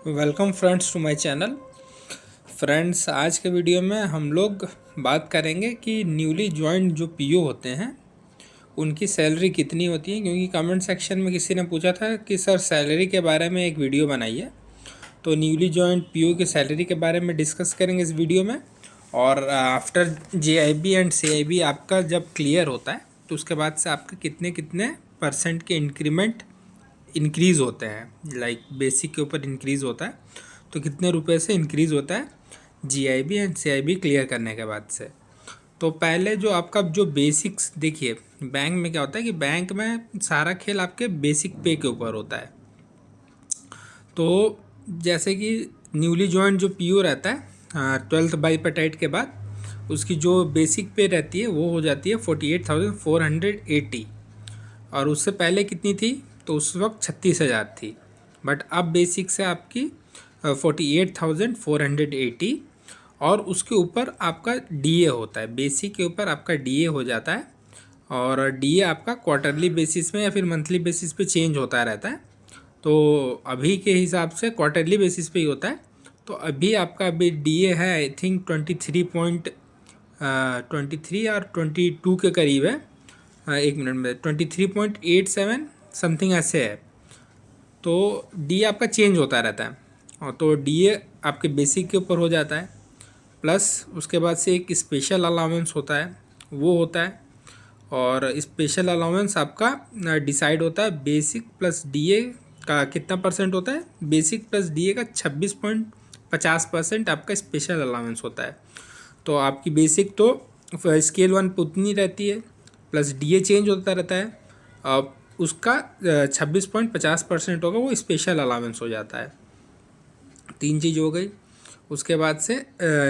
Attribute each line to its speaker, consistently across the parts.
Speaker 1: Welcome friends to my channel. Friends, आज के video में हम लोग बात करेंगे कि न्यूली ज्वाइंट जो पीओ होते हैं उनकी सैलरी कितनी होती है, क्योंकि कमेंट सेक्शन में किसी ने पूछा था कि सर सैलरी के बारे में एक वीडियो बनाइए। तो न्यूली ज्वाइंट पीओ की सैलरी के बारे में डिस्कस करेंगे इस वीडियो में। और आफ्टर जेआईबी एंड सीआईबी आपका जब क्लियर होता है तो उसके बाद से आपके कितने कितने परसेंट के इंक्रीज़ होते हैं। लाइक बेसिक के ऊपर इंक्रीज़ होता है तो कितने रुपए से इंक्रीज़ होता है जीआईबी एंड सीआईबी क्लियर करने के बाद से। तो पहले जो आपका जो बेसिक्स देखिए, बैंक में क्या होता है कि बैंक में सारा खेल आपके बेसिक पे के ऊपर होता है। तो जैसे कि न्यूली ज्वाइन जो पीओ रहता है 12th बाईपेटाइट के बाद उसकी जो बेसिक पे रहती है वो हो जाती है 48,480। और उससे पहले कितनी थी? तो उस वक्त 36,000 थी। बट अब बेसिक से आपकी 48,480 और उसके ऊपर आपका डीए होता है। बेसिक के ऊपर आपका डीए हो जाता है और डीए आपका क्वार्टरली बेसिस में या फिर मंथली बेसिस पे चेंज होता रहता है। तो अभी के हिसाब से क्वार्टरली बेसिस पे ही होता है। तो अभी आपका अभी डीए है आई थिंक 23 और 22 के करीब है। एक मिनट में 23.87 समथिंग ऐसे है। तो डी आपका चेंज होता रहता है और तो डी आपके बेसिक के ऊपर हो जाता है। प्लस उसके बाद से एक स्पेशल अलाउंस होता है, वो होता है। और स्पेशल अलाउंस आपका डिसाइड होता है बेसिक प्लस डीए का कितना परसेंट होता है। बेसिक प्लस डीए का 26.50% आपका स्पेशल अलाउंस होता है। तो आपकी बेसिक तो स्केल 1 पे उतनी रहती है, प्लस डीए चेंज होता रहता है। अब उसका 26.50% होगा, वो स्पेशल अलाउंस हो जाता है। तीन चीज़ हो गई। उसके बाद से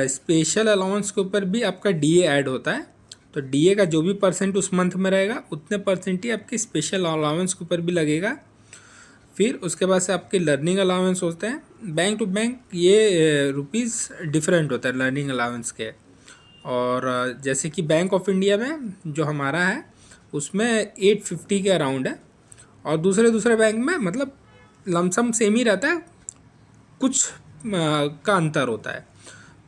Speaker 1: स्पेशल अलाउंस के ऊपर भी आपका डीए ऐड होता है। तो डीए का जो भी परसेंट उस मंथ में रहेगा उतने परसेंट ही आपके स्पेशल अलाउंस के ऊपर भी लगेगा। फिर उसके बाद से आपके लर्निंग अलाउंस होते हैं। बैंक टू बैंक ये रुपीज़ डिफरेंट होता है लर्निंग अलाउंस के। और जैसे कि बैंक ऑफ इंडिया में जो हमारा है उसमें 850 के अराउंड है और दूसरे बैंक में मतलब लमसम सेम ही रहता है, कुछ का अंतर होता है।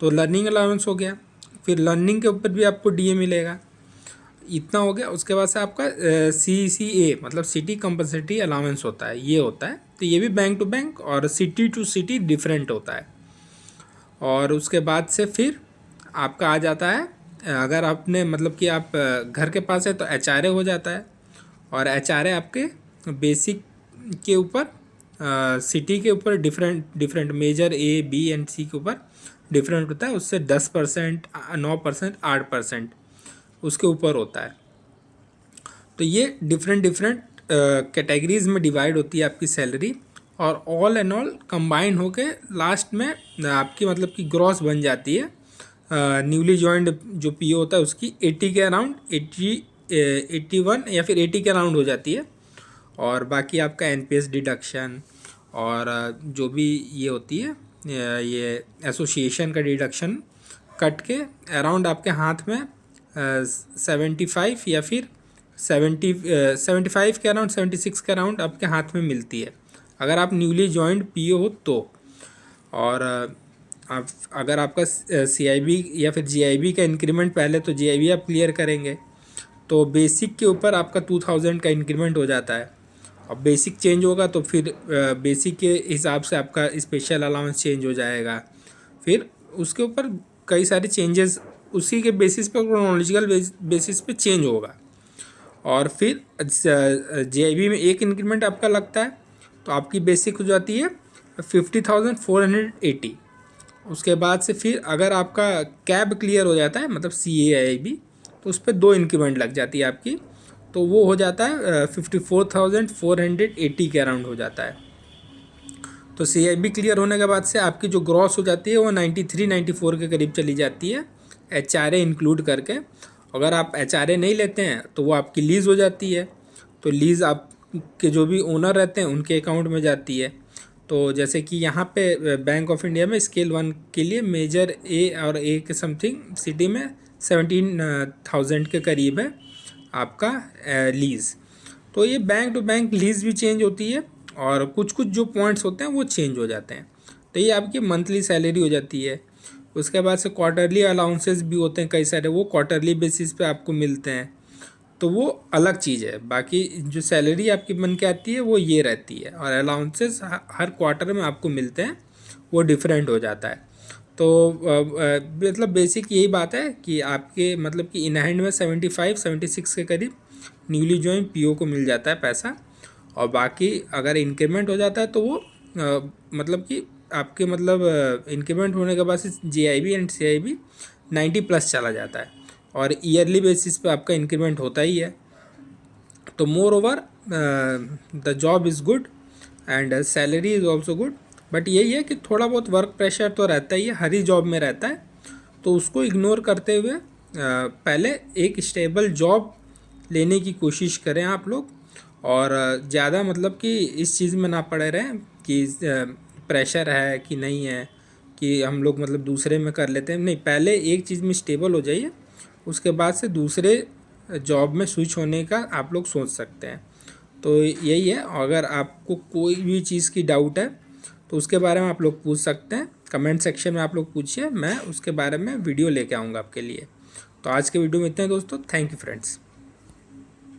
Speaker 1: तो लर्निंग अलाउंस हो गया, फिर लर्निंग के ऊपर भी आपको डीए मिलेगा, इतना हो गया। उसके बाद से आपका CCA मतलब सिटी कंपल्सरी अलाउंस होता है, ये होता है। तो ये भी बैंक टू बैंक और सिटी टू सिटी डिफरेंट होता है। और उसके बाद से फिर आपका आ जाता है, अगर आपने मतलब कि आप घर के पास है तो HRA हो जाता है। और HRA आपके बेसिक के ऊपर सिटी के ऊपर different major A B and C के ऊपर डिफरेंट होता है। उससे 10%, 9%, 8% उसके ऊपर होता है। तो ये डिफरेंट कैटेगरीज में डिवाइड होती है आपकी सैलरी। और ऑल एंड ऑल कंबाइन होके लास्ट में आपकी मतलब कि ग्रॉस बन जाती है। न्यूली ज्वाइंड जो पीओ होता है उसकी 80 के अराउंड 81 या फिर 80 के अराउंड हो जाती है। और बाकी आपका एनपीएस डिडक्शन और जो भी ये होती है ये एसोसिएशन का डिडक्शन कट के अराउंड आपके हाथ में 75 या फिर 75 के अराउंड 76 के अराउंड आपके हाथ में मिलती है अगर आप न्यूली ज्वाइंड पीओ हो तो। और आप अगर आपका सीआईबी या फिर जीआईबी का इंक्रीमेंट, पहले तो जीआईबी आप क्लियर करेंगे तो बेसिक के ऊपर आपका 2000 का इंक्रीमेंट हो जाता है। अब बेसिक चेंज होगा तो फिर बेसिक के हिसाब से आपका स्पेशल अलाउंस चेंज हो जाएगा। फिर उसके ऊपर कई सारे चेंजेस उसी के बेसिस पे क्रोनोलॉजिकल बेसिस पे चेंज होगा। और फिर जेआईबी में एक इंक्रीमेंट आपका लगता है तो आपकी बेसिक हो जाती है 50,480। उसके बाद से फिर अगर आपका कैब क्लियर हो जाता है मतलब CAIB तो उस पर 2 इंक्रीमेंट लग जाती है आपकी। तो वो हो जाता है 54,480 के अराउंड हो जाता है। तो CIB क्लियर होने के बाद से आपकी जो ग्रॉस हो जाती है वो 93-94 के करीब चली जाती है HRA इंक्लूड करके। अगर आप HRA नहीं लेते हैं तो वो आपकी लीज़ हो जाती है। तो लीज़ आपके जो भी ओनर रहते हैं उनके अकाउंट में जाती है। तो जैसे कि यहाँ पे बैंक ऑफ इंडिया में स्केल 1 के लिए मेजर A और A के समथिंग सिटी में 17,000 के करीब है आपका लीज़। तो ये बैंक टू बैंक लीज़ भी चेंज होती है और कुछ कुछ जो पॉइंट्स होते हैं वो चेंज हो जाते हैं। तो ये आपकी मंथली सैलरी हो जाती है। उसके बाद से क्वार्टरली अलाउंसेस भी होते हैं कई सारे, वो क्वार्टरली बेसिस पे आपको मिलते हैं, तो वो अलग चीज़ है। बाकी जो सैलरी आपकी बन के आती है वो ये रहती है, और अलाउंसेस हर क्वार्टर में आपको मिलते हैं, वो डिफरेंट हो जाता है। तो मतलब बेसिक यही बात है कि आपके मतलब कि इन हैंड में 75-76 के करीब न्यूली ज्वाइन पीओ को मिल जाता है पैसा। और बाकी अगर इंक्रीमेंट हो जाता है तो वो मतलब कि आपके मतलब इंक्रीमेंट होने के बाद से जीआईबी एंड सीआईबी 90+ चला जाता है, और ईयरली बेसिस पे आपका इंक्रीमेंट होता ही है। तो more over the job is good and salary is also good, but यही है कि थोड़ा बहुत वर्क प्रेशर तो रहता ही है, हर ही जॉब में रहता है। तो उसको इग्नोर करते हुए पहले एक स्टेबल जॉब लेने की कोशिश करें आप लोग, और ज़्यादा मतलब कि इस चीज़ में ना पड़े रहें कि प्रेशर है कि नहीं है, कि हम लोग मतलब दूसरे में कर लेते हैं। नहीं, पहले एक चीज़ में स्टेबल हो जाइए, उसके बाद से दूसरे जॉब में स्विच होने का आप लोग सोच सकते हैं। तो यही है। अगर आपको कोई भी चीज़ की डाउट है तो उसके बारे में आप लोग पूछ सकते हैं, कमेंट सेक्शन में आप लोग पूछिए, मैं उसके बारे में वीडियो लेके आऊँगा आपके लिए। तो आज के वीडियो में इतना ही दोस्तों, थैंक यू फ्रेंड्स।